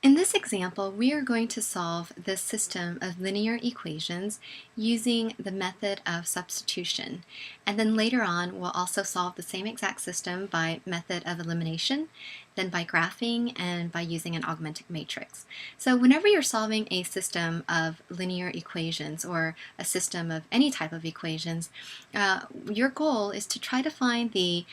In this example, we are going to solve this system of linear equations using the method of substitution. And then later on, we'll also solve the same exact system by method of elimination, then by graphing, and by using an augmented matrix. So whenever you're solving a system of linear equations or a system of any type of equations, your goal is to try to find the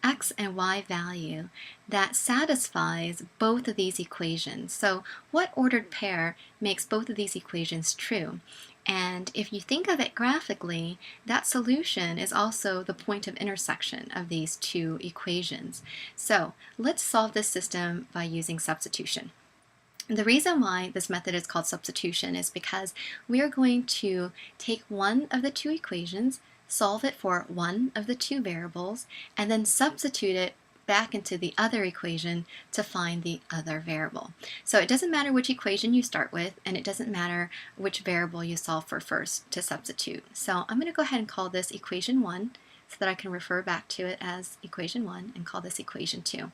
x and y value that satisfies both of these equations. So what ordered pair makes both of these equations true? And if you think of it graphically, that solution is also the point of intersection of these two equations. So let's solve this system by using substitution. The reason why this method is called substitution is because we are going to take one of the two equations, solve it for one of the two variables, and then substitute it back into the other equation to find the other variable. So it doesn't matter which equation you start with, and it doesn't matter which variable you solve for first to substitute. So I'm going to go ahead and call this equation 1 so that I can refer back to it as equation 1 and call this equation 2.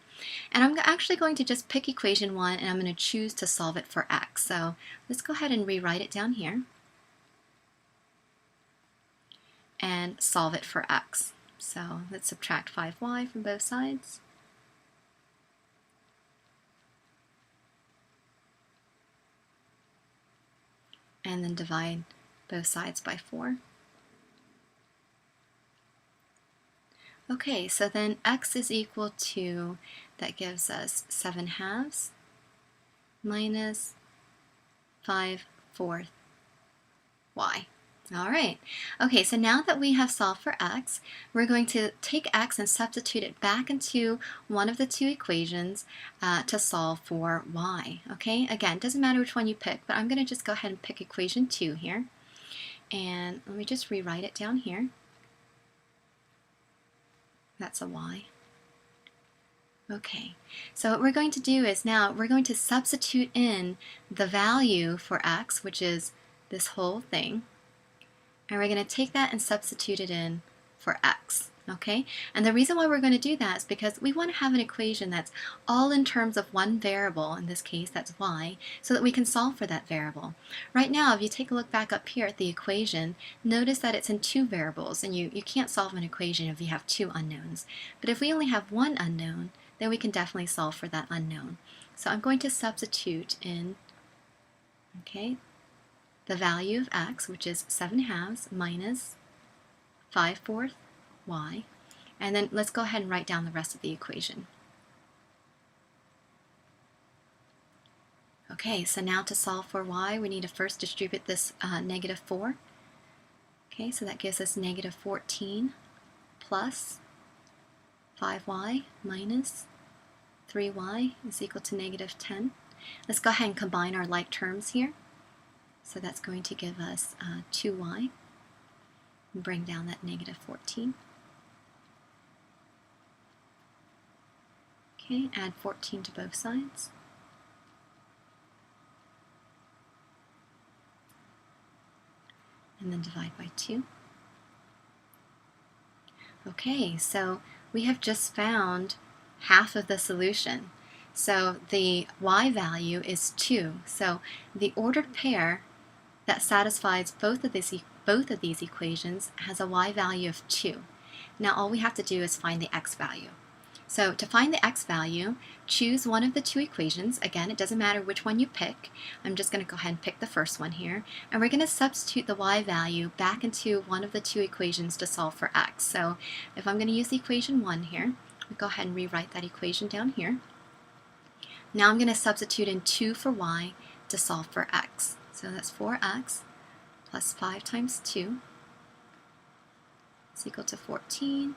And I'm actually going to just pick equation 1 and I'm going to choose to solve it for x. So let's go ahead and rewrite it down here and solve it for x. So let's subtract 5y from both sides. And then divide both sides by 4. Okay, so then x is equal to, that gives us 7/2 minus 5/4 y. All right. Okay, so now that we have solved for x, we're going to take x and substitute it back into one of the two equations to solve for y. Okay, again, it doesn't matter which one you pick, but I'm going to just go ahead and pick equation 2 here. And let me just rewrite it down here. That's a y. Okay, so what we're going to do is now we're going to substitute in the value for x, which is this whole thing. And we're going to take that and substitute it in for x, okay? And the reason why we're going to do that is because we want to have an equation that's all in terms of one variable, in this case that's y, so that we can solve for that variable. Right now, if you take a look back up here at the equation, notice that it's in two variables, and you can't solve an equation if you have two unknowns. But if we only have one unknown, then we can definitely solve for that unknown. So I'm going to substitute in, okay, the value of x, which is 7/2 minus 5/4 y, and then let's go ahead and write down the rest of the equation. Okay, so now to solve for y, we need to first distribute this -4. Okay, so that gives us -14 plus 5y minus 3y is equal to -10. Let's go ahead and combine our like terms here. So that's going to give us 2y, and bring down that -14. Okay, add 14 to both sides. And then divide by 2. Okay, so we have just found half of the solution. So the y value is 2. So the ordered pair that satisfies both of these equations has a y value of 2. Now all we have to do is find the x value. So to find the x value, choose one of the two equations. Again, it doesn't matter which one you pick. I'm just going to go ahead and pick the first one here. And we're going to substitute the y value back into one of the two equations to solve for x. So if I'm going to use the equation 1 here, I'll go ahead and rewrite that equation down here. Now I'm going to substitute in 2 for y to solve for x. So that's 4x plus 5 times 2 is equal to 14.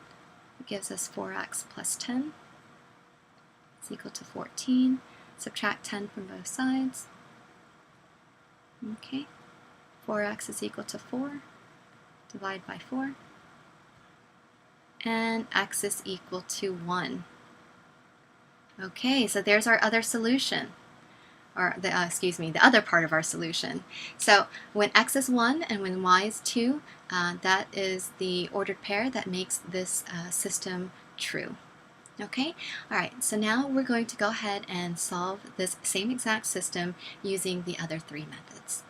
It gives us 4x plus 10 is equal to 14. Subtract 10 from both sides. Okay, 4x is equal to 4. Divide by 4. And x is equal to 1. Okay, so there's our other solution. Or the other part of our solution. So when x is 1 and when y is 2, that is the ordered pair that makes this system true. Okay, all right, so now we're going to go ahead and solve this same exact system using the other three methods.